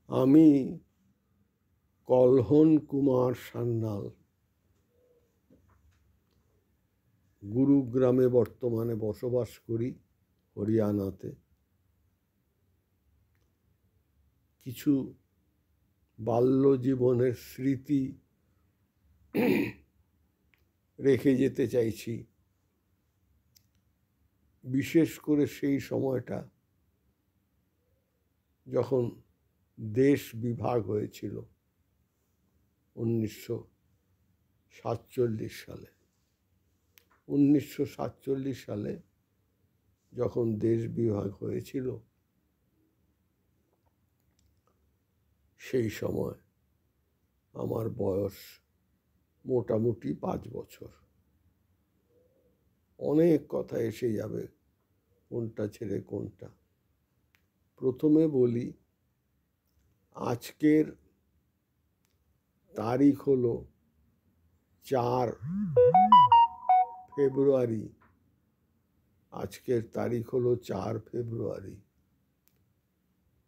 আমি কল্হন কুমার সান্যাল গুরুগ্রামে বর্তমানে বসবাস করি, হরিয়ানাতে। কিছু বাল্যজীবনের স্মৃতি রেখে যেতে চাইছি, বিশেষ করে সেই সময়টা যখন দেশ বিভাগ হয়েছিল 1947 সালে। 1947 সালে যখন দেশ বিভাগ হয়েছিল, সেই সময় আমার বয়স মোটামুটি 5 বছর। অনেক কথা এসে যাবে, কোনটা ছেড়ে কোনটা। প্রথমে বলি, আজকের তারিখ হলো 4 ফেব্রুয়ারি। আজকের তারিখ হলো 4 ফেব্রুয়ারি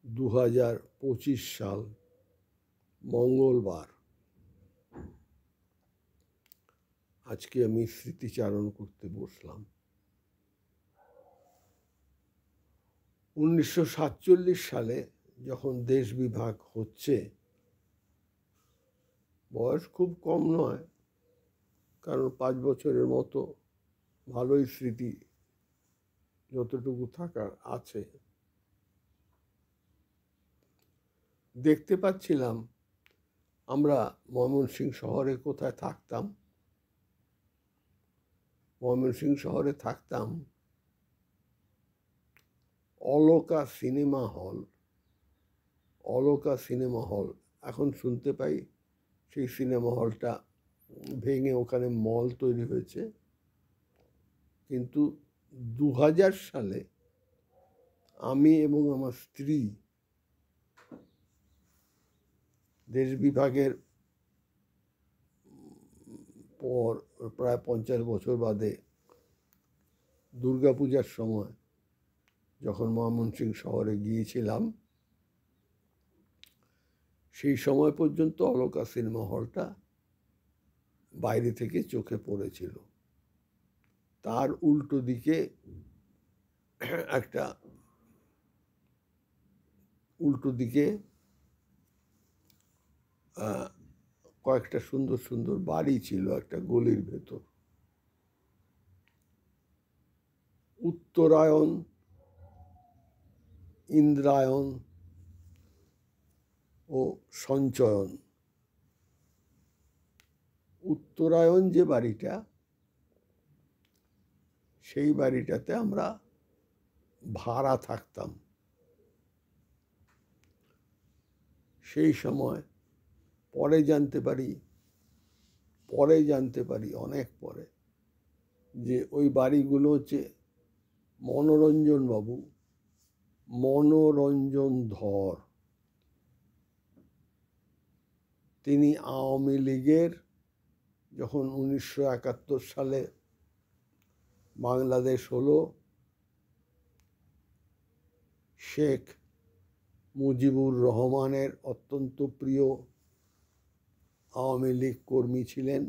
2025 সাল, মঙ্গলবার। আজকে আমি স্মৃতিচারণ করতে বসলাম। 1947 সালে যখন দেশ বিভাগ হচ্ছে, বয়স খুব কম নয়, কারণ 5 বছরের মতো ভালোই স্মৃতি যতটুকু থাকার আছে। দেখতে পাচ্ছিলাম আমরা ময়মনসিংহ শহরে কোথায় থাকতাম। ময়মনসিংহ শহরে থাকতাম Alka cinema hall. Alka cinema hall, এখন শুনতে পাই সেই সিনেমা হলটা ভেঙে ওখানে মল তৈরি হয়েছে। কিন্তু 2000 সালে আমি এবং আমার স্ত্রী দেশ বিভাগের পর প্রায় 50 বছর বাদে দুর্গাপূজার সময় যখন ময়মনসিংহ শহরে গিয়েছিলাম, সেই সময় পর্যন্ত অলকা সিনেমা হলটা বাইরে থেকে চোখে পড়েছিল। তার উল্টো দিকে একটা কয়েকটা সুন্দর সুন্দর বাড়ি ছিল একটা গলির ভেতর। উত্তরায়ণ, ইন্দ্রায়ণ ও সঞ্চয়ন। উত্তরায়ণ যে বাড়িটা, সেই বাড়িটাতে আমরা ভাড়া থাকতাম। সেই সময় পরে জানতে পারি অনেক পরে, যে ওই বাড়িগুলো হচ্ছে মনোরঞ্জন ধর। তিনি আওয়ামী লীগের যখন 1971 সালে বাংলাদেশ হলো, শেখ মুজিবুর রহমানের অত্যন্ত প্রিয় আওয়ামী লীগ কর্মী ছিলেন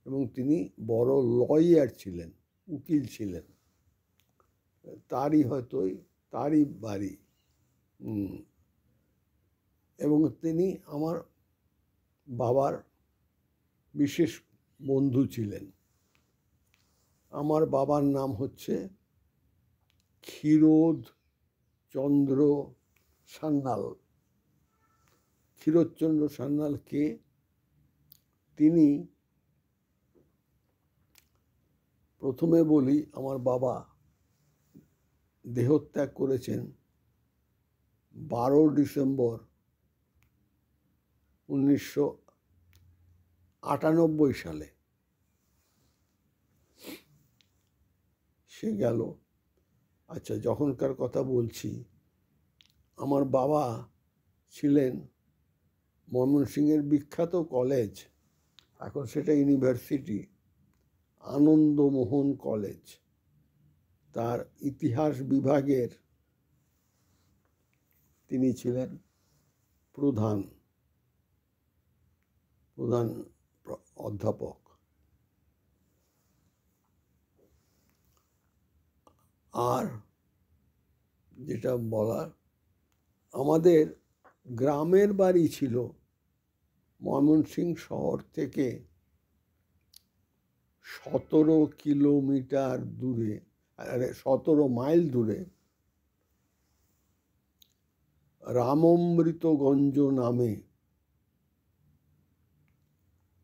এবং তিনি বড় লয়ার ছিলেন, উকিল ছিলেন। তারই বাড়ি। এবং তিনি আমার বাবার বিশেষ বন্ধু ছিলেন। আমার বাবার নাম হচ্ছে ক্ষীরোদচন্দ্র সান্যাল। ক্ষীরোদচন্দ্র সান্যাল কে? তিনি, প্রথমে বলি, আমার বাবা দেহত্যাগ করেছেন 12 ডিসেম্বর 1998 সালে। সে গেল। আচ্ছা, যখনকার কথা বলছি, আমার বাবা ছিলেন ময়মনসিংহের বিখ্যাত কলেজ, এখন সেটা ইউনিভার্সিটি, আনন্দমোহন কলেজ, তার ইতিহাস বিভাগের তিনি ছিলেন প্রধান প্রধান অধ্যাপক। আর যেটা বলার, আমাদের গ্রামের বাড়ি ছিল ময়মনসিংহ শহর থেকে 17 কিলোমিটার দূরে, 17 মাইল দূরে রামমৃতগঞ্জ নামে।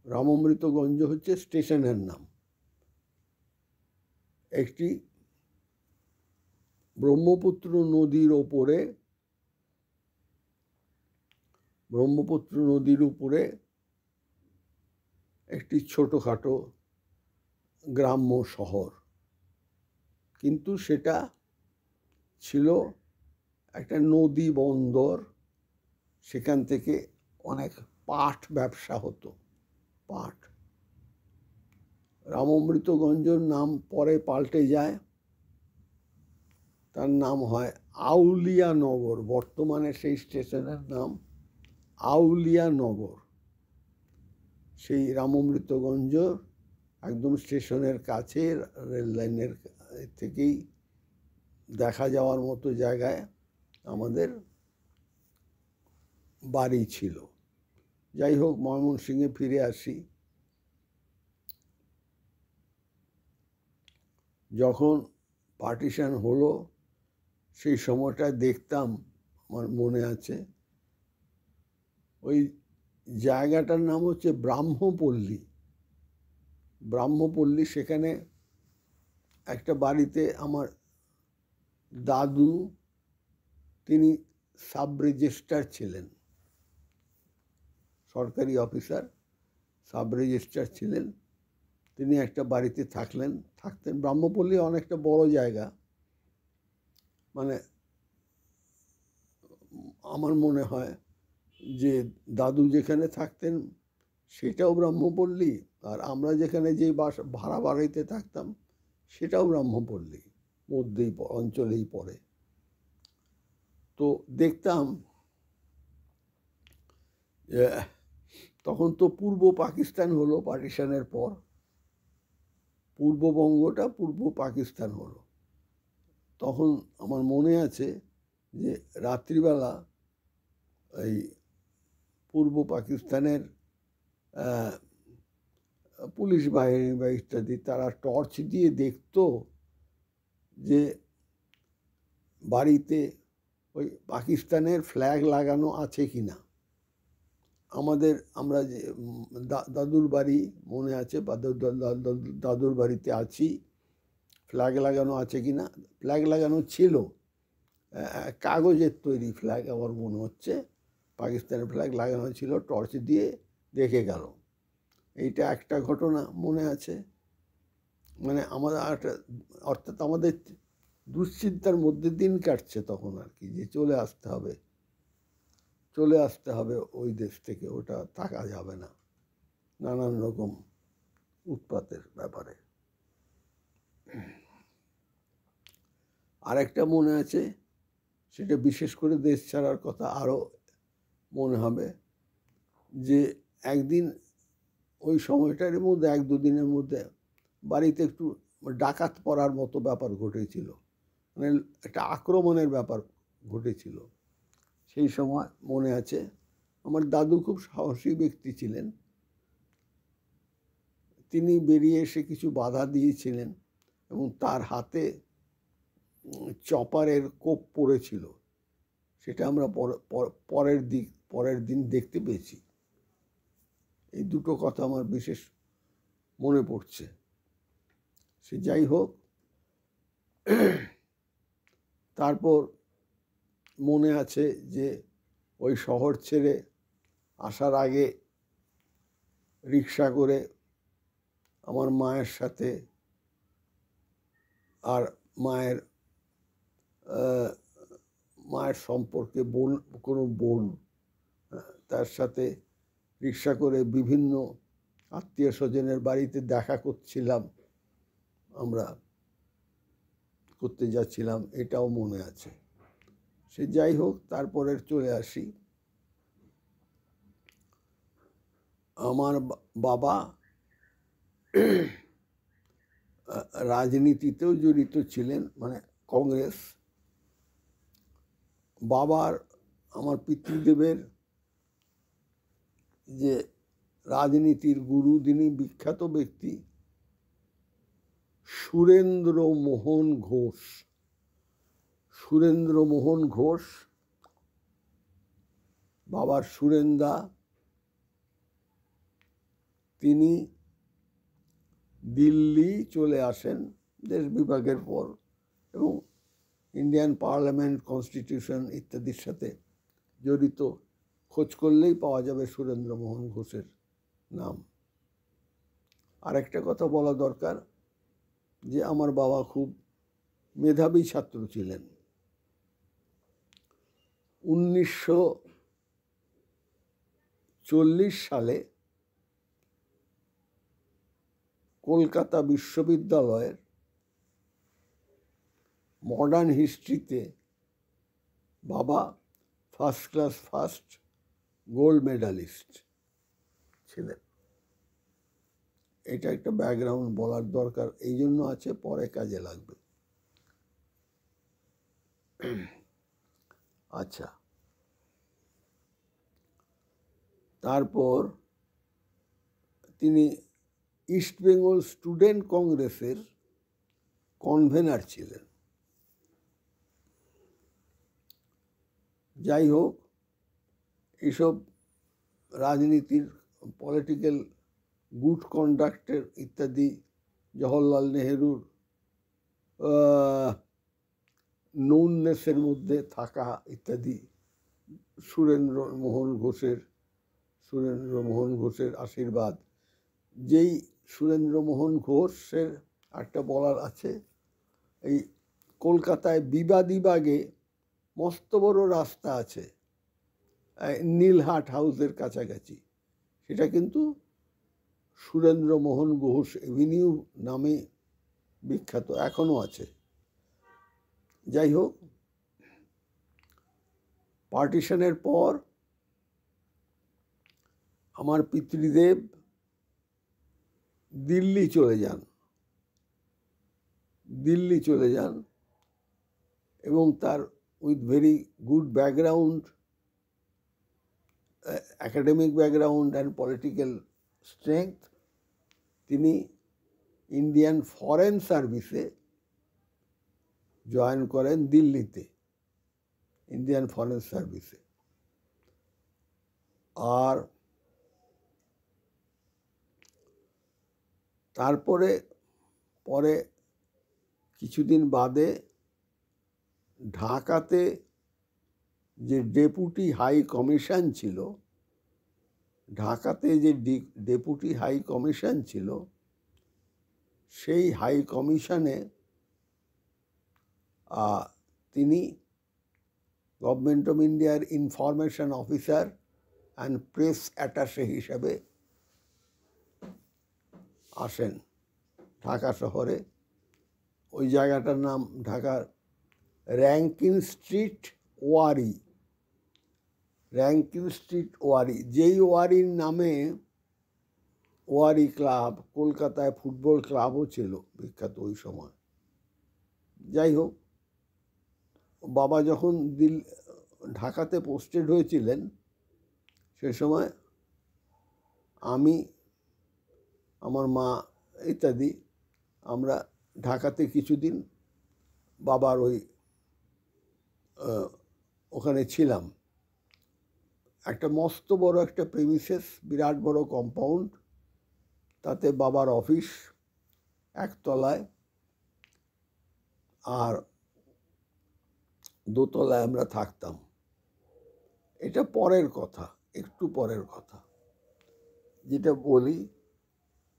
রামমৃতগঞ্জ হচ্ছে স্টেশনের নাম। একটি ব্রহ্মপুত্র নদীর উপরে একটি ছোটোখাটো গ্রাম্য শহর, কিন্তু সেটা ছিল একটা নদী বন্দর। সেখান থেকে অনেক পাট ব্যবসা হতো। পাট। রামমৃতগঞ্জের নাম পরে পাল্টে যায়, তার নাম হয় আউলিয়ানগর। বর্তমানে সেই স্টেশনের নাম আউলিয়ানগর। সেই রামমৃতগঞ্জ একদম স্টেশনের কাছে, রেল লাইনের থেকেই দেখা যাওয়ার মতো জায়গায় আমাদের বাড়ি ছিল। যাই হোক, ময়মনসিংহে ফিরে আসি। যখন পার্টিশন হলো সেই সময়টায় দেখতাম, আমার মনে আছে, ওই জায়গাটার নাম হচ্ছে ব্রাহ্মপল্লী। ব্রাহ্মপল্লী, সেখানে একটা বাড়িতে আমার দাদু, তিনি সাব রেজিস্ট্রার ছিলেন, সরকারি অফিসার, সাব রেজিস্ট্রার ছিলেন। তিনি একটা বাড়িতে থাকতেন। ব্রাহ্মপল্লী অনেকটা বড় জায়গা। মানে আমার মনে হয় যে দাদু যেখানে থাকতেন সেটাও ব্রাহ্মপল্লী, আর আমরা যেখানে যেই ভাড়া বাড়িতে থাকতাম সেটাও ব্রাহ্মপল্লী মধ্যেই অঞ্চলেই পড়ে। তো দেখতাম তখন তো পূর্ব পাকিস্তান হলো পার্টিশনের পর, পূর্ববঙ্গটা পূর্ব পাকিস্তান হলো। তখন আমার মনে আছে যে রাত্রিবেলা এই পূর্ব পাকিস্তানের পুলিশ বাহিনী বা ইত্যাদি, তারা টর্চ দিয়ে দেখতো যে বাড়িতে ওই পাকিস্তানের ফ্ল্যাগ লাগানো আছে কি না। আমরা যে দাদুর বাড়ি মনে আছে, বা দাদুর বাড়িতে আছি, ফ্ল্যাগ লাগানো আছে কি না। ফ্ল্যাগ লাগানো ছিল, কাগজের তৈরি ফ্ল্যাগ আমার মনে হচ্ছে, পাকিস্তানের ফ্ল্যাগ লাগানো ছিল। টর্চ দিয়ে দেখে গেল। এইটা একটা ঘটনা মনে আছে। মানে আমাদের অর্থাৎ আমাদের দুশ্চিন্তার মধ্যে দিন কাটছে তখন আর কি, যে চলে আসতে হবে ওই দেশ থেকে, ওটা থাকা যাবে না, নানান রকম উৎপাতের ব্যাপারে। আরেকটা মনে আছে, সেটা বিশেষ করে দেশ ছাড়ার কথা আরও মনে হবে, যে একদিন ওই সময়টার মধ্যে 1-2 দিনের মধ্যে বাড়িতে একটু ডাকাত পড়ার মতো ব্যাপার ঘটেছিল। মানে একটা আক্রমণের ব্যাপার ঘটেছিল। সেই সময় মনে আছে, আমার দাদু খুব সাহসী ব্যক্তি ছিলেন। তিনি বেরিয়ে এসে কিছু বাধা দিয়েছিলেন এবং তার হাতে চপারের কোপ পড়েছিল। সেটা আমরা পরের দিন দেখতে পেয়েছি। এই দুটো কথা আমার বিশেষ মনে পড়ছে। সে যাই হোক, তারপর মনে আছে যে ওই শহর ছেড়ে আসার আগে রিক্সা করে আমার মায়ের সাথে, আর মায়ের সম্পর্কে কোনো বোন, তার সাথে রিক্সা করে বিভিন্ন আত্মীয় স্বজনের বাড়িতে দেখা করতে যাচ্ছিলাম, এটাও মনে আছে। সে যাই হোক, তারপরে চলে আসি। আমার বাবা রাজনীতিতেও জড়িত ছিলেন, মানে কংগ্রেস। বাবার, আমার পিতৃদেবের যে রাজনীতির গুরু, যিনি বিখ্যাত ব্যক্তি সুরেন্দ্র মোহন ঘোষ। সুরেন্দ্র মোহন ঘোষ, বাবার সুরেন্দা, তিনি দিল্লি চলে আসেন দেশ বিভাগের পর এবং ইন্ডিয়ান পার্লামেন্ট, কনস্টিটিউশন ইত্যাদির সাথে জড়িত। খোঁজ করলেই পাওয়া যাবে সুরেন্দ্র মোহন ঘোষের নাম। আরেকটা কথা বলা দরকার যে আমার বাবা খুব মেধাবী ছাত্র ছিলেন। 1940 সালে কলকাতা বিশ্ববিদ্যালয়ের মডার্ন হিস্ট্রিতে বাবা first class first gold medallist ছিলেন। এটা একটা ব্যাকগ্রাউন্ড বলার দরকার, এই জন্য আছে, পরে কাজে লাগবে। আচ্ছা, তারপর তিনি ইস্ট বেঙ্গল স্টুডেন্ট কংগ্রেসের কনভেনার ছিলেন। যাই হোক, এইসব রাজনীতির, পলিটিক্যাল গুড কন্ডাক্টের ইত্যাদি, জওহরলাল নেহেরুর নোননেসের মধ্যে থাকা ইত্যাদি, সুরেন্দ্র মোহন ঘোষের আশীর্বাদ। যেই সুরেন্দ্র মোহন ঘোষের একটা বলার আছে, এই কলকাতায় বিবাদীবাগে মস্ত বড় রাস্তা আছে নীলহাট হাউসের কাছাকাছি, সেটা কিন্তু সুরেন্দ্র মোহন ঘোষ এভিনিউ নামে বিখ্যাত, এখনো আছে। যাই হোক, পার্টিশনের পর আমার পিতৃদেব দিল্লি চলে যান এবং তার with very good background, academic background and political strength, তিনি ইন্ডিয়ান ফরেন সার্ভিসে জয়েন করেন দিল্লিতে, ইন্ডিয়ান ফরেন সার্ভিসে। আর তারপরে কিছুদিন বাদে ঢাকাতে যে ডেপুটি হাই কমিশন ছিল, সেই হাই কমিশনে তিনি গভর্নমেন্ট অফ ইন্ডিয়ার information officer and press attaché হিসাবে আসেন ঢাকা শহরে। ওই জায়গাটার নাম ঢাকার র্যাঙ্কিন স্ট্রিট ওয়ারি। যেই ওয়ারির নামে ওয়ারি ক্লাব, কলকাতায় ফুটবল ক্লাবও ছিল বিখ্যাত ওই সময়। যাই হোক, বাবা যখন ঢাকাতে পোস্টেড হয়েছিলেন, সে সময় আমি, আমার মা ইত্যাদি আমরা ঢাকাতে কিছুদিন বাবার ওখানে ছিলাম। একটা মস্ত বড় একটা প্রেমিসেস, বিরাট বড় কম্পাউন্ড, তাতে বাবার অফিস একতলায়, আর দোতলায় আমরা থাকতাম। এটা পরের কথা, একটু পরের কথা। যেটা বলি,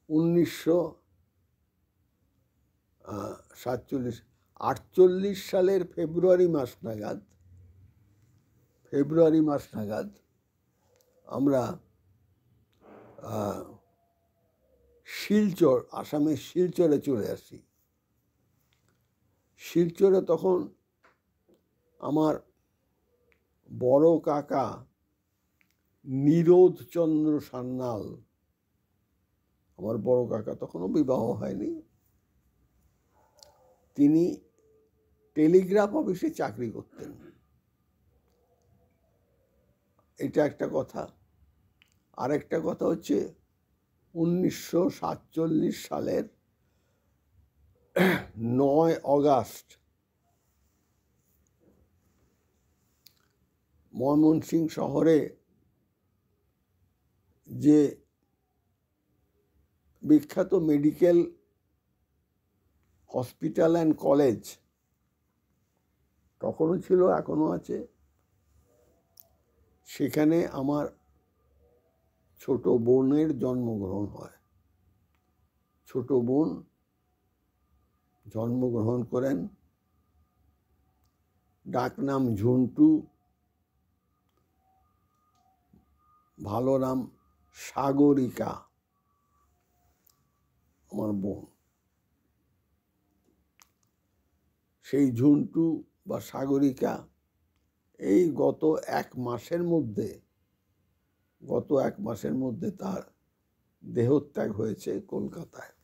1948 সালের ফেব্রুয়ারি মাস নাগাদ আমরা শিলচর, আসামের শিলচরে চলে আসি। শিলচরে তখন আমার বড় কাকা নীরোধচন্দ্র সান্যাল আমার বড় কাকা তখনও বিবাহ হয়নি, তিনি টেলিগ্রাফ অফিসে চাকরি করতেন। এটা একটা কথা। আরেকটা কথা হচ্ছে 1947 সালের 9 অগাস্ট ময়মনসিংহ শহরে যে বিখ্যাত মেডিকেল হসপিটাল অ্যান্ড কলেজ তখনও ছিল, এখনো আছে, সেখানে আমার ছোট বোনের জন্মগ্রহণ হয়। ছোট বোন জন্মগ্রহণ করেন, ডাকনাম ঝুন্টু, ভালো নাম সাগরিকা আমার বোন। সেই ঝুন্টু বা সাগরিকা এই গত এক মাসের মধ্যে তার দেহত্যাগ হয়েছে কলকাতায়।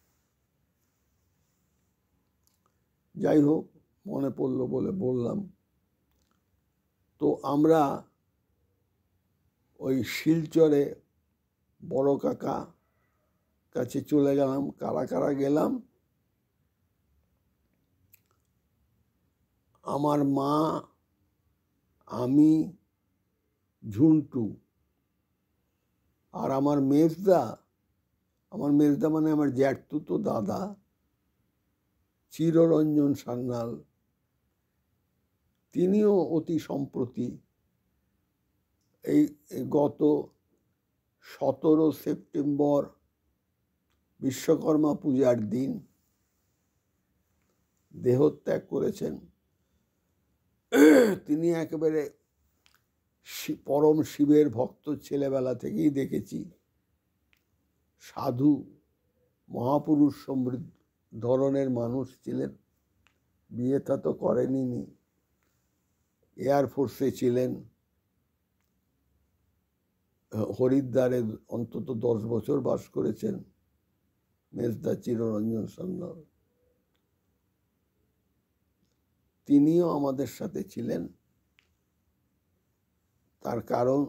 যাই হোক, মনে পড়লো বলে বললাম। তো আমরা ওই শিলচরে বড় কাকা কাছে চলে গেলাম। কারা কারা গেলাম? আমার মা, আমি, ঝুন্টু আর আমার মেজদা মানে আমার জ্যাঠতুতো দাদা চিররঞ্জন সান্যাল, তিনিও অতি সম্প্রতি এই গত 17 সেপ্টেম্বর বিশ্বকর্মা পূজার দিন দেহত্যাগ করেছেন। তিনি একেবারে পরম শিবের ভক্ত, ছেলেবেলা থেকেই দেখেছি। সাধু, মহাপুরুষ সমৃদ্ধ ধরনের মানুষ ছিলেন। বিয়েটা তো করেনি, এয়ারফোর্সে ছিলেন, হরিদ্বারে অন্তত 10 বছর বাস করেছেন মেজদা চিররঞ্জন সান্যাল। তিনিও আমাদের সাথে ছিলেন। তার কারণ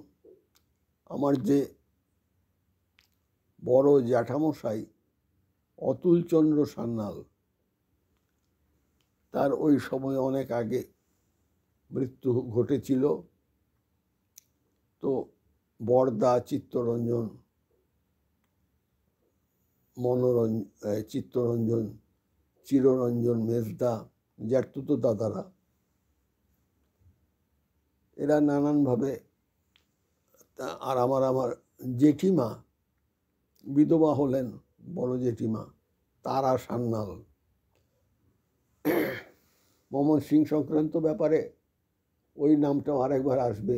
আমার যে বড় জ্যাঠামশাই অতুলচন্দ্র সান্যাল, তার ওই সময় অনেক আগে মৃত্যু ঘটেছিল। তো বরদা চিত্তরঞ্জন, চিররঞ্জন মেজদা, জ্যাঠতুতো দাদারা, এরা নানানভাবে, আর আমার জেঠিমা বিধবা হলেন, বড় জেঠিমা তারা সান্যাল। ময়মনসিংহ সংক্রান্ত ব্যাপারে ওই নামটাও আরেকবার আসবে।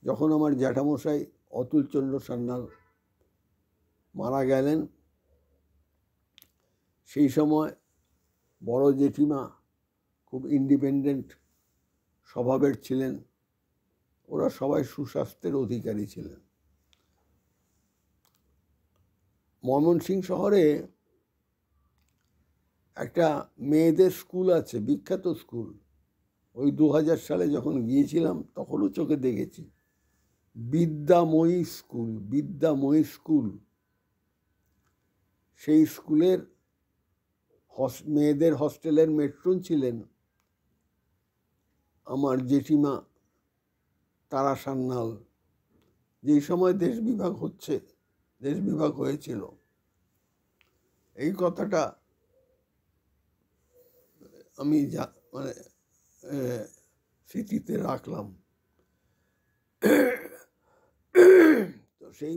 যখন আমার জ্যাঠামশাই অতুলচন্দ্র সান্যাল মারা গেলেন, সেই সময় বড় জেঠিমা খুব ইন্ডিপেন্ডেন্ট স্বভাবের ছিলেন। ওরা সবাই সুস্বাস্থ্যের অধিকারী ছিলেন। ময়মনসিংহ শহরে একটা মেয়েদের স্কুল আছে, বিখ্যাত স্কুল। ওই 2000 সালে যখন গিয়েছিলাম তখনও চোখে দেখেছি, বিদ্যাময়ী স্কুল। সেই স্কুলের মেয়েদের হস্টেলের মেট্রন ছিলেন আমার জেঠিমা তারা সান্যাল। যেই সময় দেশ বিভাগ হয়েছিল, এই কথাটা আমি মানে স্মৃতিতে রাখলাম। তো সেই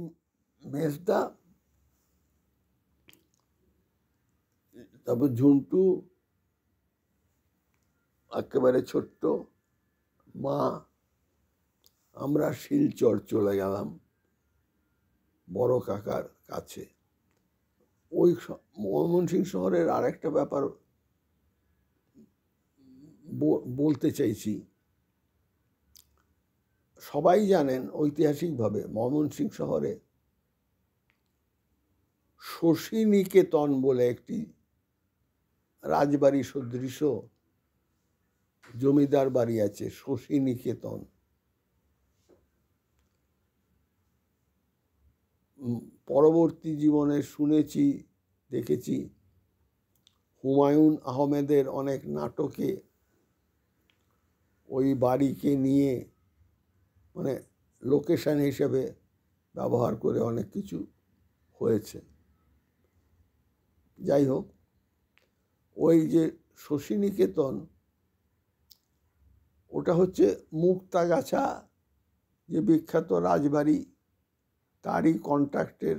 মেজদা, তারপর ঝুন্টু, একেবারে ছোট্ট মা, আমরা শিলচর চলে গেলাম বড় কাকার কাছে। ওই ময়মনসিংহ শহরের আরেকটা ব্যাপার বলতে চাইছি। সবাই জানেন ঐতিহাসিকভাবে ময়মনসিংহ শহরে শশীনিকেতন বলে একটি রাজবাড়ি সদৃশ জমিদার বাড়ি আছে, শশীনিকেতন। পরবর্তী জীবনে শুনেছি, দেখেছি হুমায়ুন আহমেদের অনেক নাটকে ওই বাড়িকে নিয়ে মানে লোকেশন হিসেবে ব্যবহার করে অনেক কিছু হয়েছে। যাই হোক, ওই যে শশীনিকেতন, ওটা হচ্ছে মুক্তাগাছা যে বিখ্যাত রাজবাড়ি, তারই কন্ট্রাক্টের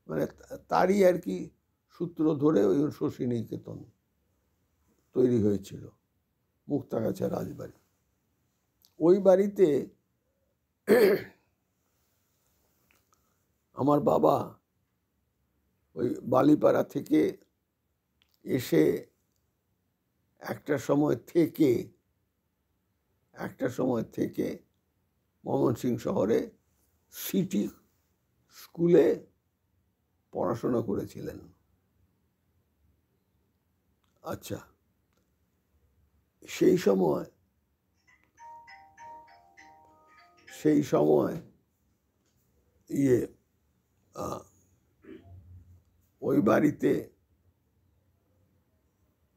মানে তারই আর কি সূত্র ধরে ওই শশীনিকেতন তৈরি হয়েছিল, মুক্তাগাছা রাজবাড়ি। ওই বাড়িতে আমার বাবা ওই বালিপাড়া থেকে এসে একটা সময় থেকে ময়মনসিংহ শহরে সিটি স্কুলে পড়াশোনা করেছিলেন। আচ্ছা, সেই সময় ওই বাড়িতে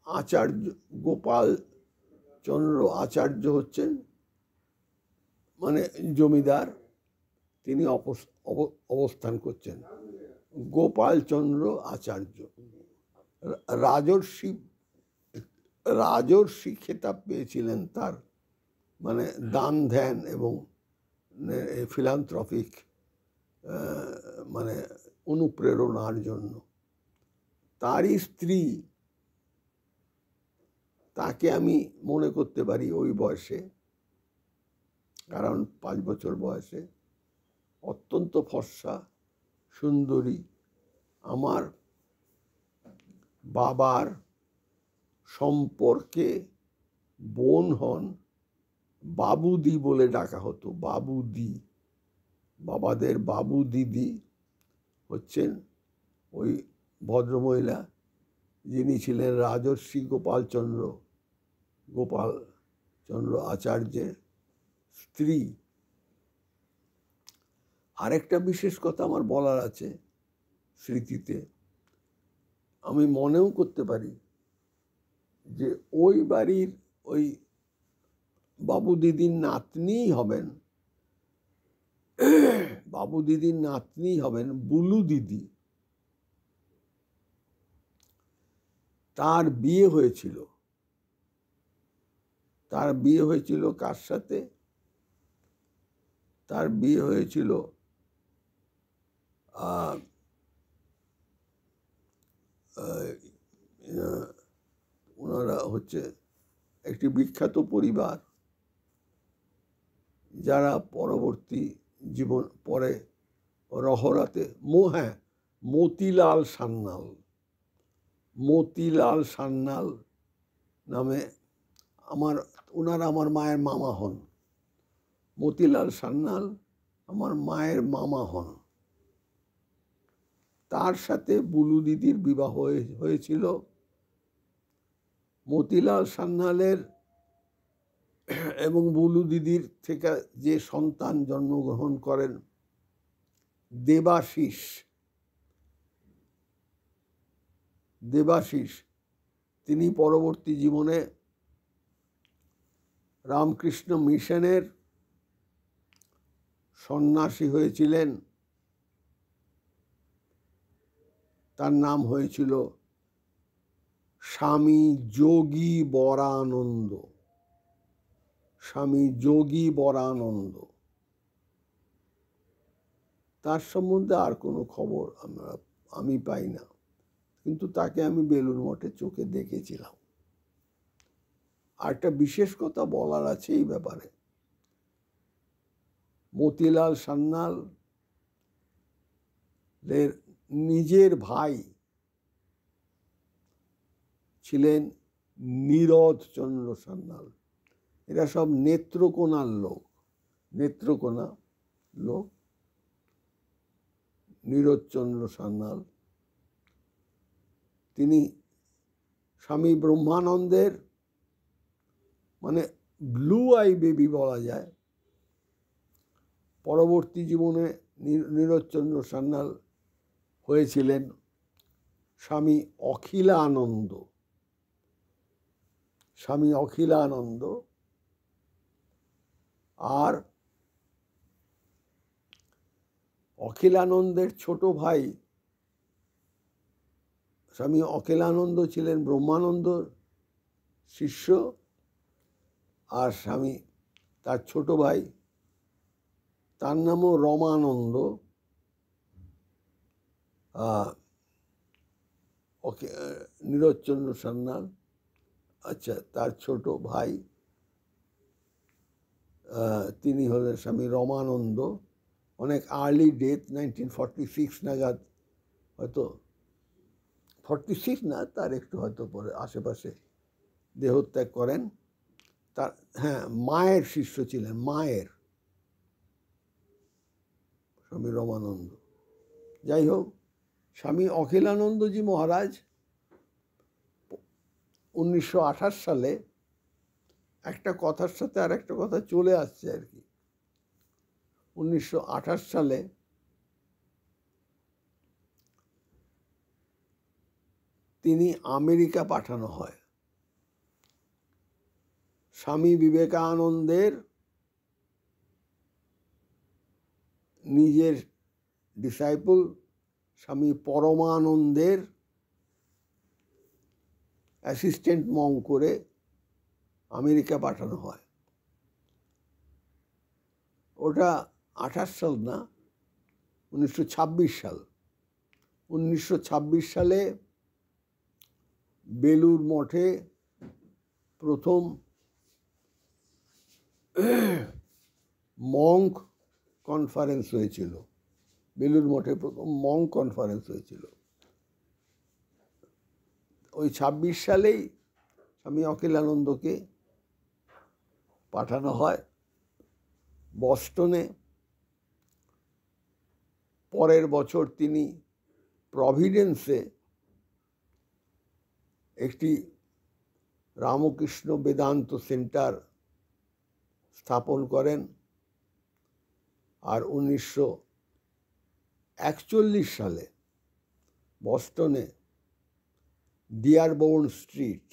আচার্য গোপাল চন্দ্র আচার্য হচ্ছেন মানে জমিদার, তিনি অবস্থান করছেন। গোপালচন্দ্র আচার্য রাজর্ষি খেতাব পেয়েছিলেন তার মানে দান ধ্যান এবং ফিলান্থ্রপিক মানে অনুপ্রেরণার জন্য। তারই স্ত্রী, তাকে আমি মনে করতে পারি ওই বয়সে, কারণ 5 বছর বয়সে, অত্যন্ত ফর্সা সুন্দরী, আমার বাবার সম্পর্কে বোন হন, বাবুদি বলে ডাকা হতো। বাবুদি, বাবাদের বাবু দিদি হচ্ছেন ওই ভদ্রমহিলা যিনি ছিলেন রাজর্ষি গোপালচন্দ্র আচার্যের স্ত্রী। আরেকটা বিশেষ কথা আমার বলার আছে স্মৃতিতে, আমি মনেও করতে পারি যে ওই বাড়ির ওই বাবু দিদির নাতনিই হবেন বুলু দিদি। তার বিয়ে হয়েছিল কার সাথে? তার বিয়ে হয়েছিল ওনারা হচ্ছে একটি বিখ্যাত পরিবার, যারা পরবর্তী জীবন পরে রহরাতে মতিলাল সান্যাল নামে ওনারা আমার মায়ের মামা হন। মতিলাল সান্যাল আমার মায়ের মামা হন। তার সাথে বুলু দিদির বিবাহ হয়েছিল। মতিলাল সান্যালের এবং বুলু দিদির থেকে যে সন্তান জন্মগ্রহণ করেন দেবাশিস, তিনি পরবর্তী জীবনে রামকৃষ্ণ মিশনের সন্ন্যাসী হয়েছিলেন। তার নাম হয়েছিল স্বামী যোগী বরানন্দ। তার সম্বন্ধে আর কোনো খবর আমি পাই না, কিন্তু তাকে আমি বেলুড় মঠে চোখে দেখেছিলাম। আর একটা বিশেষ কথা বলার আছে এই ব্যাপারে, মতিলাল সান্যালের নিজের ভাই ছিলেন নীরদ চন্দ্র সান্যাল। এরা সব নেত্রকোনার লোক। নীরদ চন্দ্র সান্যাল তিনি স্বামী ব্রহ্মানন্দের মানে ব্লু আই বেবি বলা যায়। পরবর্তী জীবনে নীরজচন্দ্র সান্যাল হয়েছিলেন স্বামী অখিলানন্দ। স্বামী অখিলানন্দ আর অখিলানন্দের ছোট ভাই স্বামী অখিলানন্দ ছিলেন ব্রহ্মানন্দর শিষ্য, আর স্বামী তার ছোট ভাই তার নামও রমানন্দ, নীরজচন্দ্র সান্যাল। আচ্ছা, তার ছোট ভাই তিনি হলেন স্বামী রমানন্দ। অনেক আর্লি ডেথ, 1946 নাগাদ, হয়তো 46 না, তার একটু হয়তো পরে আশেপাশে দেহত্যাগ করেন। তার মায়ের শিষ্য ছিলেন, মায়ের, স্বামী রমানন্দ। যাই হোক, স্বামী অখিলানন্দজি মহারাজ 1928 সালে, একটা কথার সাথে আর একটা কথা চলে আসছে আর কি, 1928 সালে তিনি আমেরিকা পাঠানো হয়। স্বামী বিবেকানন্দের নিজের ডিসাইপল স্বামী পরমানন্দের অ্যাসিস্ট্যান্ট মং করে আমেরিকা পাঠানো হয়। ওটা 28 সাল না, 1926 সাল। 1926 সালে বেলুড় মঠে প্রথম মঙ্ক কনফারেন্স হয়েছিল। বেলুড় মঠে প্রথম মঙ্ক কনফারেন্স হয়েছিল। ওই 26 সালেই স্বামী অখিলানন্দকে পাঠানো হয় বস্টনে। পরের বছর তিনি প্রভিডেন্সে একটি রামকৃষ্ণ বেদান্ত সেন্টার স্থাপন করেন। আর 1941 সালে বস্টনে ডিয়ারবোর্ন স্ট্রিট,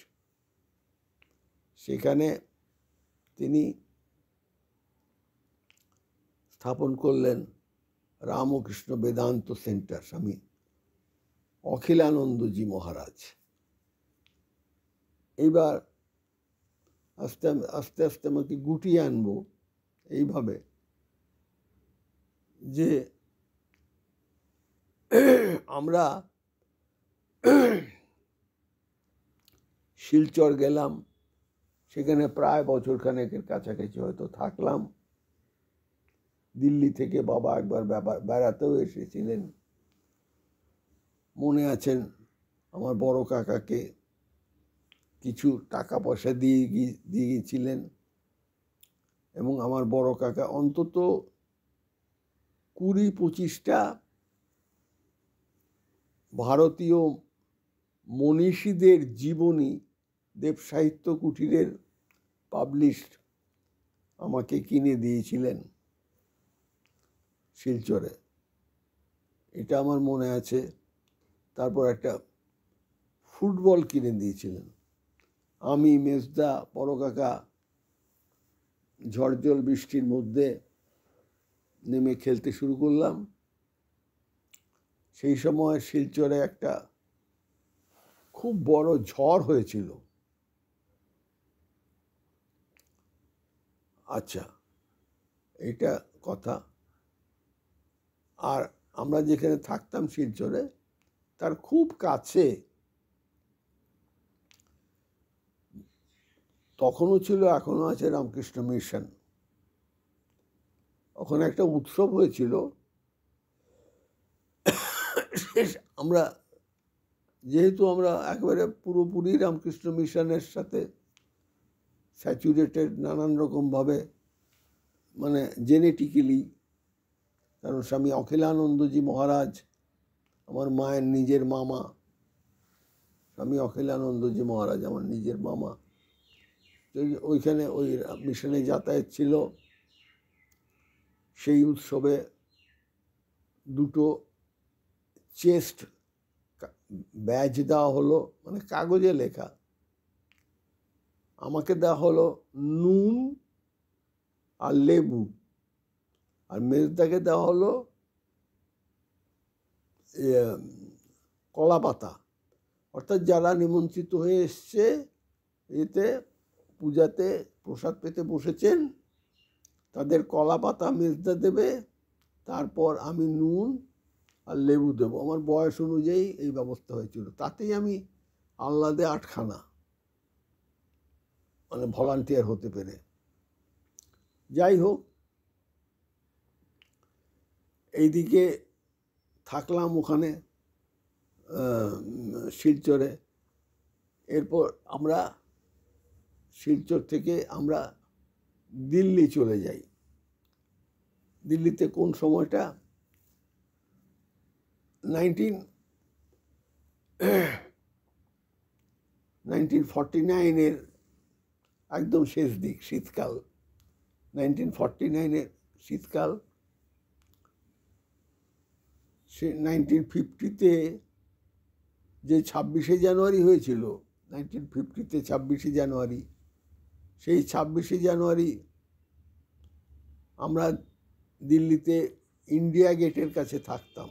সেখানে তিনি স্থাপন করলেন রামকৃষ্ণ বেদান্ত সেন্টার, স্বামী অখিলানন্দজি মহারাজ। এইবার আস্তে আস্তে আস্তে আমাকে গুটিয়ে আনবো এইভাবে যে আমরা শিলচর গেলাম, সেখানে প্রায় বছরখানেকের কাছাকাছি হয়তো থাকলাম। দিল্লি থেকে বাবা একবার বেড়াতেও এসেছিলেন। মনে আছেন, আমার বড় কাকাকে কিছু টাকা পয়সা দিয়ে গিয়েছিলেন, এবং আমার বড় কাকা অন্তত 20-25টা ভারতীয় মনীষীদের জীবনী দেব সাহিত্য কুটিরের পাবলিশড আমাকে কিনে দিয়েছিলেন শিলচরে, এটা আমার মনে আছে। তারপর একটা ফুটবল কিনে দিয়েছিলেন। আমি, মেজদা, বড় কাকা ঝড়জল বৃষ্টির মধ্যে নেমে খেলতে শুরু করলাম। সেই সময় শিলচরে একটা খুব বড় ঝড় হয়েছিল। আচ্ছা, এটা কথা। আর আমরা যেখানে থাকতাম শিলচরে, তার খুব কাছে তখনও ছিল, এখনো আছে, রামকৃষ্ণ মিশন। ওখানে একটা উৎসব হয়েছিল। আমরা যেহেতু আমরা একেবারে পুরোপুরি রামকৃষ্ণ মিশনের সাথে স্যাচুরেটেড নানান রকমভাবে, মানে জেনেটিক্যালি, কারণ স্বামী অখিলানন্দজি মহারাজ আমার মায়ের নিজের মামা, স্বামী অখিলানন্দজি মহারাজ আমার নিজের মামা। ওইখানে ওই মিশনে যাতায়াত ছিল। সেই উৎসবে দুটো চেস্ট ব্যাজ দেওয়া হলো, মানে কাগজে লেখা। আমাকে দেওয়া হলো নুন আর লেবু, আর মেজদাকে দেওয়া হলো কলা পাতা। অর্থাৎ যারা নিমন্ত্রিত হয়ে এসছে এতে পূজাতে প্রসাদ পেতে বসেছেন, তাদের কলা পাতা মেজদা দেবে, তারপর আমি নুন আর লেবু দেবো। আমার বয়স অনুযায়ী এই ব্যবস্থা হয়েছিল। তাতেই আমি আহ্লাদে আটখানা, মানে ভলান্টিয়ার হতে পেরে। যাই হোক, এইদিকে থাকলাম ওখানে শিলচরে। এরপর আমরা শিলচর থেকে আমরা দিল্লি চলে যাই। দিল্লিতে কোন সময়টা 1949-এর একদম শেষ দিক, শীতকাল। 1949-এর শীতকাল। সে 1950-তে যে 26শে জানুয়ারি হয়েছিল, 1950-তে 26শে জানুয়ারি, সেই 26শে জানুয়ারি আমরা দিল্লিতে ইন্ডিয়া গেটের কাছে থাকতাম।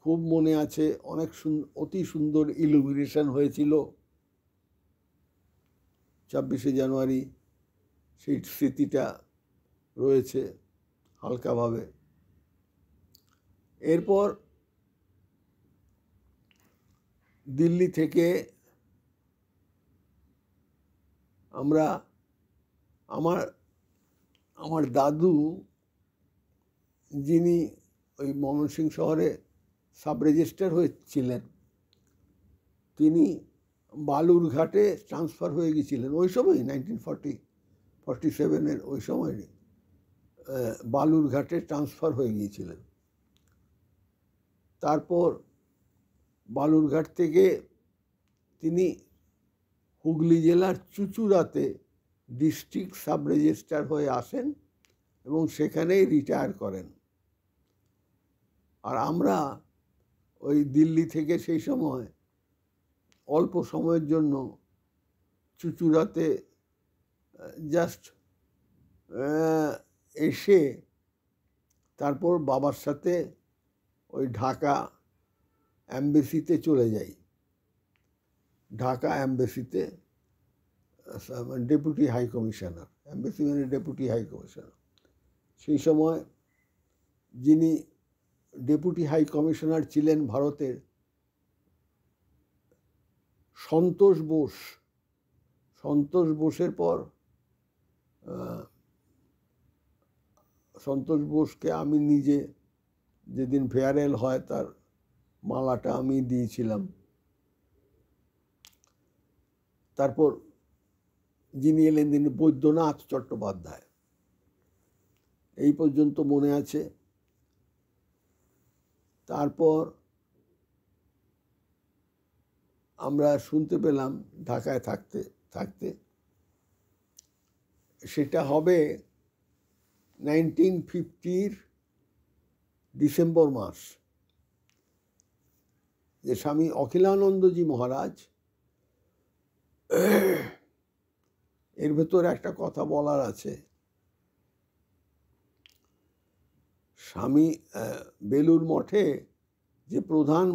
খুব মনে আছে, অনেক অতি সুন্দর ইলুমিনেশন হয়েছিল 26শে জানুয়ারি। সেই স্মৃতিটা রয়েছে হালকাভাবে। এরপর দিল্লি থেকে আমরা আমার দাদু, যিনি ওই ময়মনসিংহ শহরে সাব রেজিস্ট্রার হয়েছিলেন, তিনি বালুরঘাটে ট্রান্সফার হয়ে গিয়েছিলেন ওই সময় 1947-এর ওই সময় বালুরঘাটে ট্রান্সফার হয়ে গিয়েছিলেন। তারপর বালুরঘাট থেকে তিনি হুগলি জেলার চুঁচুড়াতে ডিস্ট্রিক্ট সাব রেজিস্ট্রার হয়ে আসেন এবং সেখানেই রিটায়ার করেন। আর আমরা ওই দিল্লি থেকে সেই সময় অল্প সময়ের জন্য চুঁচুড়াতে জাস্ট এসে তারপর বাবার সাথে ওই ঢাকা অ্যাম্বাসিতে চলে যাই। ঢাকা অ্যাম্বাসিতে ডেপুটি হাই কমিশনার, অ্যাম্বাসি মানে ডেপুটি হাই কমিশনার। সেই সময় যিনি ডেপুটি হাই কমিশনার ছিলেন ভারতের, সন্তোষ বোস। সন্তোষ বোসের পর সন্তোষ বোসকে আমি নিজে, যেদিন ফেয়ারওয়েল হয় তার মালাটা আমি দিয়েছিলাম। তারপর যিনি এলেন তিনি বৈদ্যনাথ চট্টোপাধ্যায়। এই পর্যন্ত মনে আছে। তারপর আমরা শুনতে পেলাম ঢাকায় থাকতে থাকতে, সেটা হবে 1950-র ডিসেম্বর মাস, যে স্বামী অখিলানন্দজি মহারাজ, এর ভেতর একটা কথা বলার আছে। স্বামী বেলুর মঠে যে প্রধান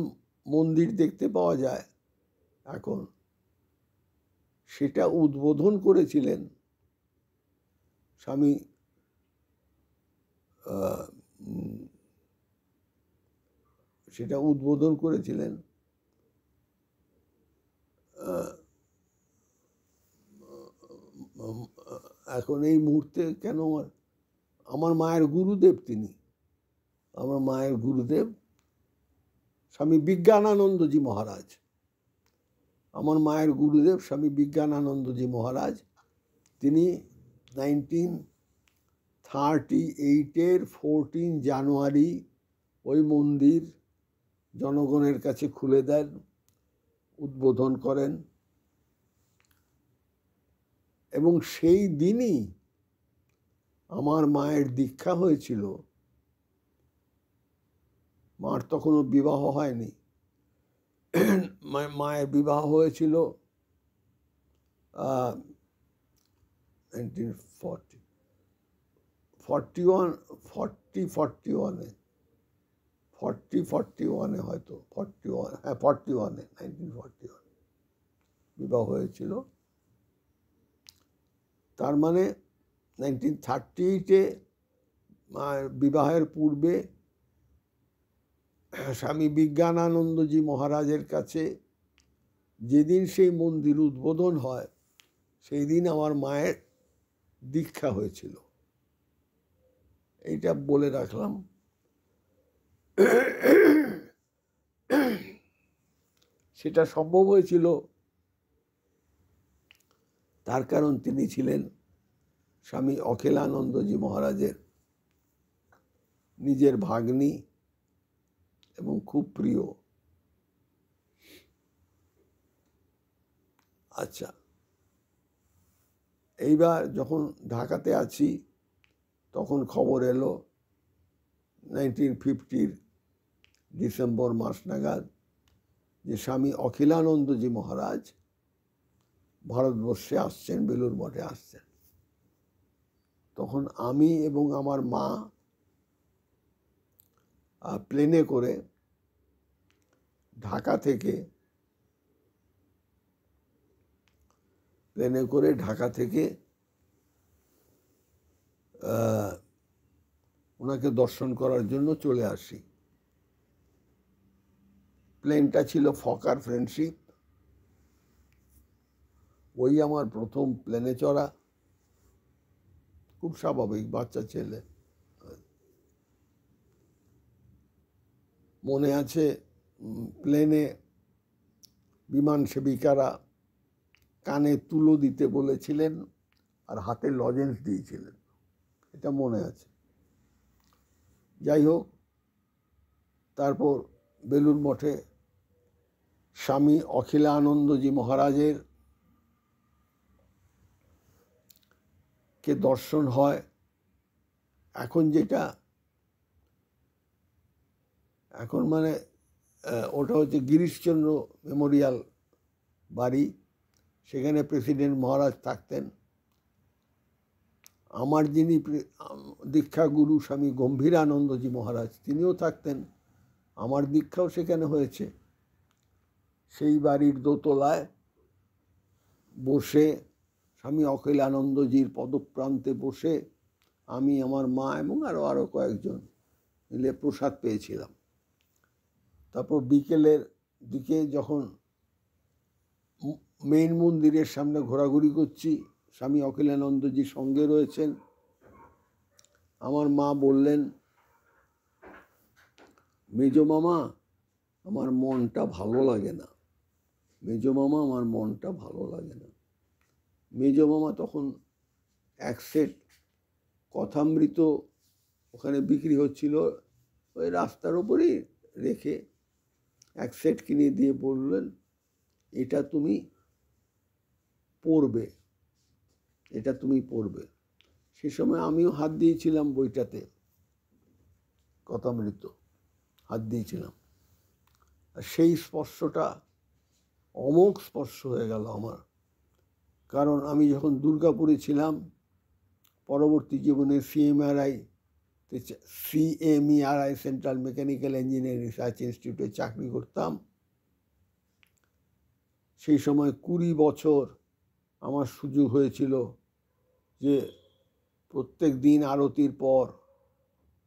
মন্দির দেখতে পাওয়া যায় এখন, সেটা উদ্বোধন করেছিলেন স্বামী এখন এই মুহূর্তে কেন আমার মায়ের গুরুদেব, তিনি আমার মায়ের গুরুদেব স্বামী বিজ্ঞানানন্দজি মহারাজ। আমার মায়ের গুরুদেব স্বামী বিজ্ঞানানন্দজি মহারাজ, তিনি 1938-এর 14 জানুয়ারি ওই মন্দির জনগণের কাছে খুলে দেন উদ্বোধন করেন এবং সেই দিনই আমার মায়ের দীক্ষা হয়েছিল। মার তখনও বিবাহ হয়নি, মায়ের বিবাহ হয়েছিল 1941 হয়তো 1941 বিবাহ হয়েছিল। তার মানে 1938-এ বিবাহের পূর্বে স্বামী বিজ্ঞানানন্দজি মহারাজের কাছে যেদিন সেই মন্দির উদ্বোধন হয় সেই দিন আমার মায়ের দীক্ষা হয়েছিল। এইটা বলে রাখলাম। সেটা সম্ভব হয়েছিল তার কারণ তিনি ছিলেন স্বামী অখিলানন্দজি মহারাজের নিজের ভাগ্নি এবং খুব প্রিয়। আচ্ছা, এইবার যখন ঢাকাতে আছি তখন খবর এলো 1950 ডিসেম্বর মাস নাগাদ যে স্বামী অখিলানন্দজি মহারাজ ভারতবর্ষে আসছেন, বেলুড় মঠে আসছেন। তখন আমি এবং আমার মা প্লেনে করে ঢাকা থেকে ওনাকে দর্শন করার জন্য চলে আসি। প্লেনটা ছিল ফকার ফ্রেন্ডশিপ, ওই আমার প্রথম প্লেনে চড়া। খুব স্বাভাবিক, বাচ্চা ছেলে। মনে আছে প্লেনে বিমান সেবিকারা কানে তুলো দিতে বলেছিলেন আর হাতে লজেন্স দিয়েছিলেন, এটা মনে আছে। যাই হোক, তারপর বেলুড় মঠে স্বামী অখিলানন্দজি মহারাজের কে দর্শন হয়। এখন মানে ওটা হচ্ছে গিরিশচন্দ্র মেমোরিয়াল বাড়ি, সেখানে প্রেসিডেন্ট মহারাজ থাকতেন। আমার যিনি দীক্ষাগুরু স্বামী গম্ভীরানন্দজি মহারাজ তিনিও থাকতেন। আমার দীক্ষাও সেখানে হয়েছে। সেই বাড়ির দোতলায় বসে স্বামী অখিলানন্দজির পদপ্রান্তে বসে আমি, আমার মা এবং আরও কয়েকজন মিলে প্রসাদ পেয়েছিলাম। তারপর বিকেলের দিকে যখন মেইন মন্দিরের সামনে ঘোরাঘুরি করছি, স্বামী অখিলানন্দজি সঙ্গে রয়েছেন। আমার মা বললেন, মেজো মামা আমার মনটা ভালো লাগে না, মেজো মামা আমার মনটা ভালো লাগে না। মেজো মামা তখন এক সেট কথামৃত ওখানে বিক্রি হচ্ছিল, ওই রাস্তার ওপরেই রেখে এক সেট কিনে দিয়ে বললেন, এটা তুমি পড়বে, এটা তুমি পড়বে। সে সময় আমিও হাত দিয়েছিলাম বইটাতে, কথামৃত হাত দিয়েছিলাম। আর সেই স্পর্শটা অমোঘ স্পর্শ হয়ে গেল আমার। কারণ আমি যখন দুর্গাপুরে ছিলাম, পরবর্তী জীবনে CMERI central mechanical engineering research ইনস্টিটিউটে চাকরি করতাম। সেই সময় 20 বছর আমার সুযোগ হয়েছিল যে প্রত্যেক দিন আরতির পর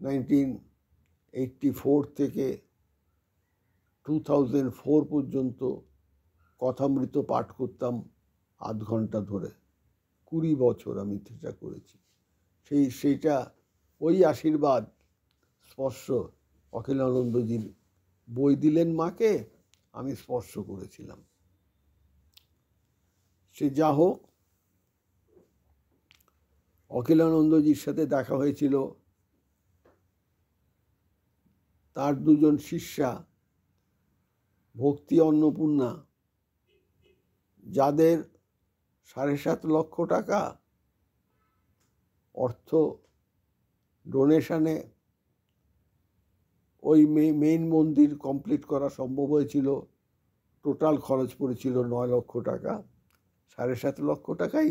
1984 থেকে 2004 পর্যন্ত কথামৃত পাঠ করতাম আধ ঘন্টা ধরে। 20 বছর আমি সেটা করেছি। সেইটা ওই আশীর্বাদ স্পর্শ, অখিলানন্দজির বই দিলেন মাকে, আমি স্পর্শ করেছিলাম। সে যা হোক, অখিলানন্দজির সাথে দেখা হয়েছিল। তার দুজন শিষ্যা ভক্তি অন্নপূর্ণা যাদের 7.5 লক্ষ টাকা অর্থ ডোনেশনে ওই মেইন মন্দির কমপ্লিট করা সম্ভব হয়েছিল, টোটাল খরচ পড়েছিল 9 লক্ষ টাকা। 7.5 লক্ষ টাকাই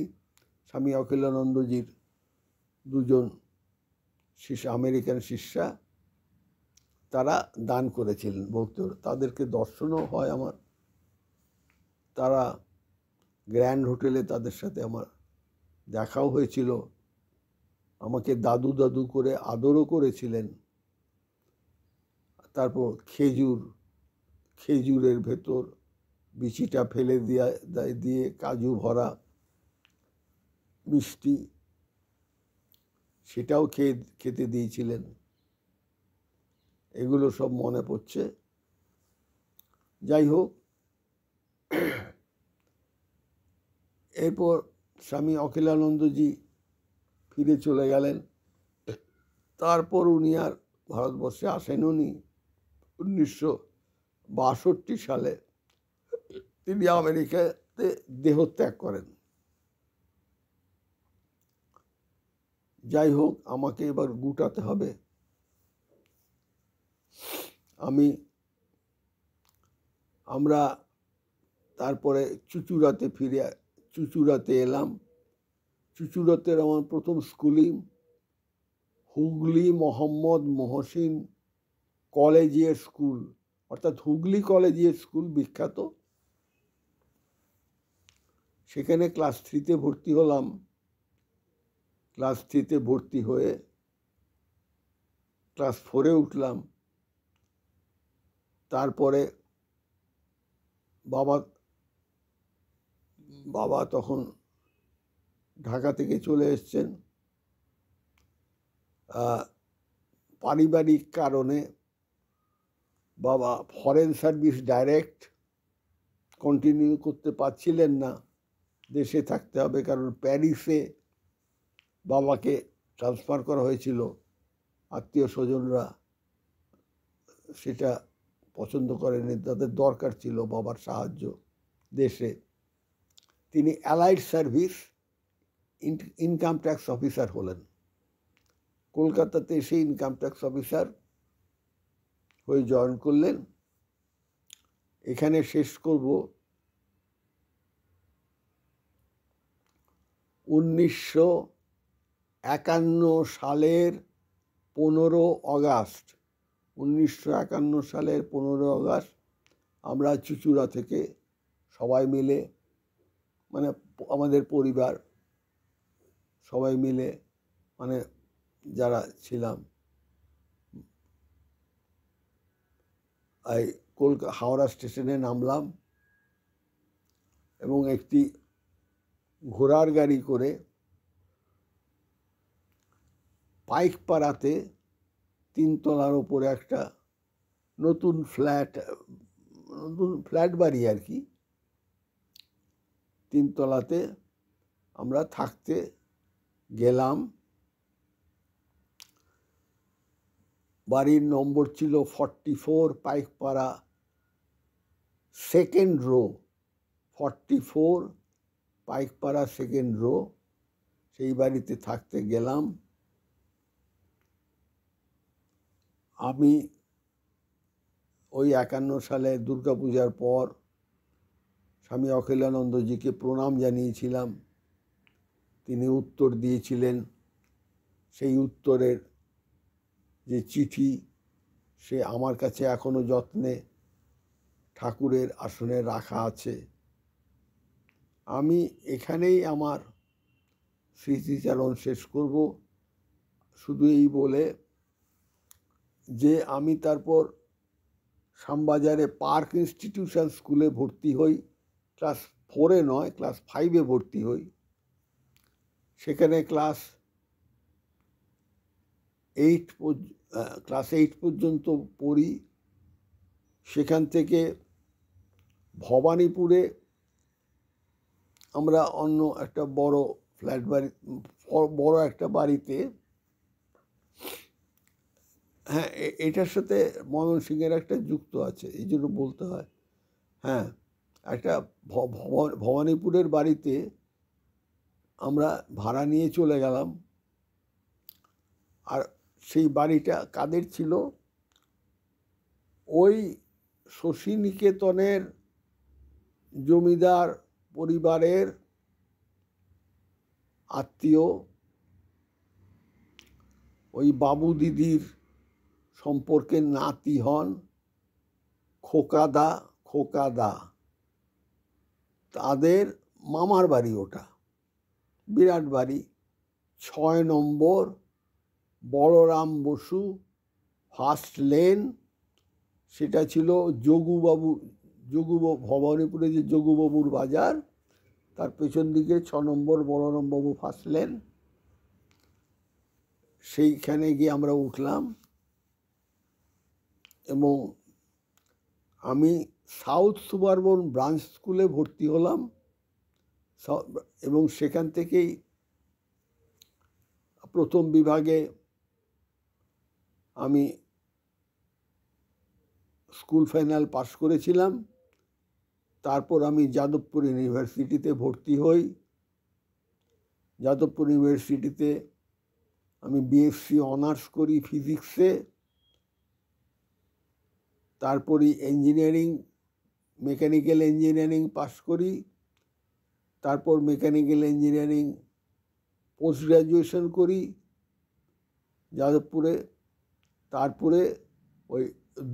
স্বামী অখিলানন্দজির দুজন শিষ্য, আমেরিকান শিষ্যা, তারা দান করেছিলেন ভক্তরা। তাদেরকে দর্শনও হয় আমার। তারা গ্র্যান্ড হোটেলে তাদের সাথে আমার দেখাও হয়েছিল, আমাকে দাদু দাদু করে আদরও করেছিলেন। তারপর খেজুরের ভেতর বিচিটা ফেলে দিয়ে কাজু ভরা মিষ্টি, সেটাও খেতে দিয়েছিলেন। এগুলো সব মনে পড়ছে। যাই হোক, এরপর স্বামী অখিলানন্দজি ফিরে চলে গেলেন। তারপর উনি আর ভারতবর্ষে আসেননি। 1962 সালে তিনি আমেরিকাতে দেহত্যাগ করেন। যাই হোক, আমাকে এবার গুটাতে হবে। আমরা তারপরে চুঁচুড়াতে এলাম। চুঁচুড়াতে আমার প্রথম schooling Hooghly Mohammad Mohsin collegiate school, অর্থাৎ হুগলি কলেজিয়েট স্কুল বিখ্যাত। সেখানে ক্লাস 3-তে ভর্তি হলাম। ক্লাস 3-তে ভর্তি হয়ে ক্লাস 4-এ উঠলাম। তারপরে বাবা তখন ঢাকা থেকে চলে এসছেন। পারিবারিক কারণে বাবা ফরেন সার্ভিস ডাইরেক্ট কন্টিনিউ করতে পারছিলেন না, দেশে থাকতে হবে, কারণ প্যারিসে বাবাকে ট্রান্সফার করা হয়েছিল। আত্মীয় স্বজনরা সেটা পছন্দ করেনি, তাদের দরকার ছিল বাবার সাহায্য দেশে। তিনি allied service income tax officer হলেন। কলকাতাতে এসে ইনকাম ট্যাক্স অফিসার হয়ে জয়েন করলেন। এখানে শেষ করব 1951 সালের 15 অগাস্ট। 1951 সালের 15 অগাস্ট আমরা চুঁচুড়া থেকে সবাই মিলে, মানে আমাদের পরিবার সবাই মিলে, মানে যারা ছিলাম, এই হাওড়া স্টেশনে নামলাম এবং একটি ঘোড়ার গাড়ি করে পাইকপাড়াতে 3 তলার ওপরে একটা নতুন ফ্ল্যাট বাড়ি আর কি, 3 তলাতে আমরা থাকতে গেলাম। বাড়ির নম্বর ছিল 44 Paikpara, 2nd rho, 44 Paikpara 2nd rho. সেই বাড়িতে থাকতে গেলাম। আমি ওই 51 সালে দুর্গাপূজার পর স্বামী অখিলানন্দজিকে প্রণাম জানিয়েছিলাম। তিনি উত্তর দিয়েছিলেন। সেই উত্তরের যে চিঠি, সে আমার কাছে এখনো যত্নে ঠাকুরের আসনে রাখা আছে। আমি এখানেই আমার স্মৃতিচারণ শেষ করব, শুধু এই বলে যে আমি তারপর শ্যামবাজারে পার্ক ইনস্টিটিউশন স্কুলে ভর্তি হই। ক্লাস 4-এ নয়, ক্লাস 5-এ ভর্তি হই। সেখানে ক্লাস 8 পর্যন্ত পড়ি। সেখান থেকে ভবানীপুরে আমরা অন্য একটা বড় একটা বাড়িতে, হ্যাঁ এটার সাথে ময়মনসিংহের একটা যুক্ত আছে, এই জন্য বলতে হয়। হ্যাঁ, একটা ভবানীপুরের বাড়িতে আমরা ভাড়া নিয়ে চলে গেলাম। আর সেই বাড়িটা কাদের ছিল? ওই শশীনিকেতনের জমিদার পরিবারের আত্মীয়, ওই বাবু দিদির সম্পর্কের নাতি হন খোকাদা, তাদের মামার বাড়ি ওটা, বিরাট বাড়ি, 6 নম্বর বলরাম বসু ফার্স্ট লেন। সেটা ছিল ভবানীপুরে যে যোগুবাবুর বাজার, তার পেছন দিকে 6 নম্বর বলরাম বাবু ফার্স্ট লেন। সেইখানে গিয়ে আমরা উঠলাম এবং আমি সাউথ সুবারবন ব্রাঞ্চ স্কুলে ভর্তি হলাম এবং সেখান থেকেই প্রথম বিভাগে আমি স্কুল ফাইনাল পাস করেছিলাম। তারপর আমি যাদবপুর ইউনিভার্সিটিতে ভর্তি হই। যাদবপুর ইউনিভার্সিটিতে আমি বিএসসি অনার্স করি ফিজিক্সে। তারপরে মেকানিক্যাল ইঞ্জিনিয়ারিং পাস করি। তারপর মেকানিক্যাল ইঞ্জিনিয়ারিং পোস্ট গ্রাজুয়েশন করি যাদবপুরে। তারপরে ওই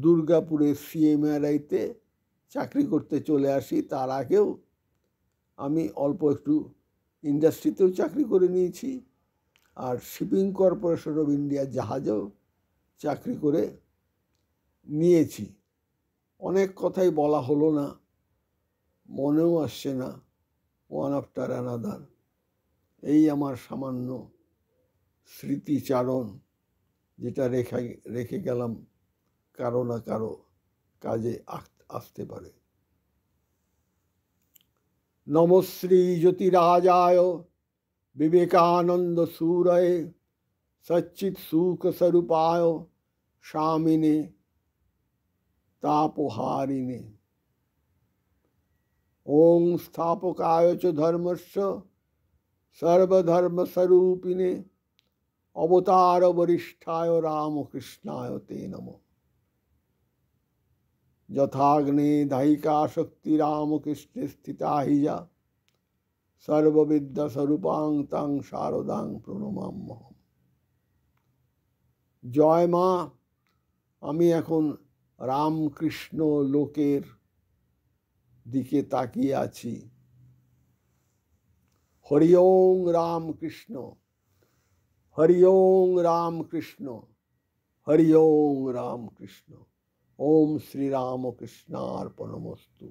দুর্গাপুরে সিএমআরআইতে চাকরি করতে চলে আসি। তার আগেও আমি অল্প একটু ইন্ডাস্ট্রিতেও চাকরি করে নিয়েছি, আর শিপিং কর্পোরেশন অফ ইন্ডিয়া জাহাজেও চাকরি করে নিয়েছি। অনেক কথাই বলা হলো না, মনেও আসছে না, ওয়ান আফটার অ্যানাদার। এই আমার সামান্য স্মৃতিচারণ, যেটা রেখে গেলাম, কারো না কারো কাজে আসতে পারে। নমশ্রী জ্যোতিরাজায় বিবেকানন্দ সুরয়ে সচ্চিৎ সুখ স্বরূপায় স্বামিনে তাপহারিণে। ওং স্থাপকায় চ ধর্মস্য সর্বধর্মস্বরূপিণে অবতার বরিষ্ঠায় রামকৃষ্ণায় তে নমঃ। যথাগ্নে দাহিকা শক্তি রামকৃষ্ণে স্থিতা হি যা সর্ববিদ্যা স্বরূপাং তাং শারদাং প্রণমাম্যহম। জয় মা। আমি এখন রামকৃষ্ণ লোকের দিকে তাকিয়ে আছি। হরি ওং রামকৃষ্ণ, হরি ওং রামকৃষ্ণ, হরি ওং রামকৃষ্ণ। ওম শ্রী রামকৃষ্ণার্পণমস্তু।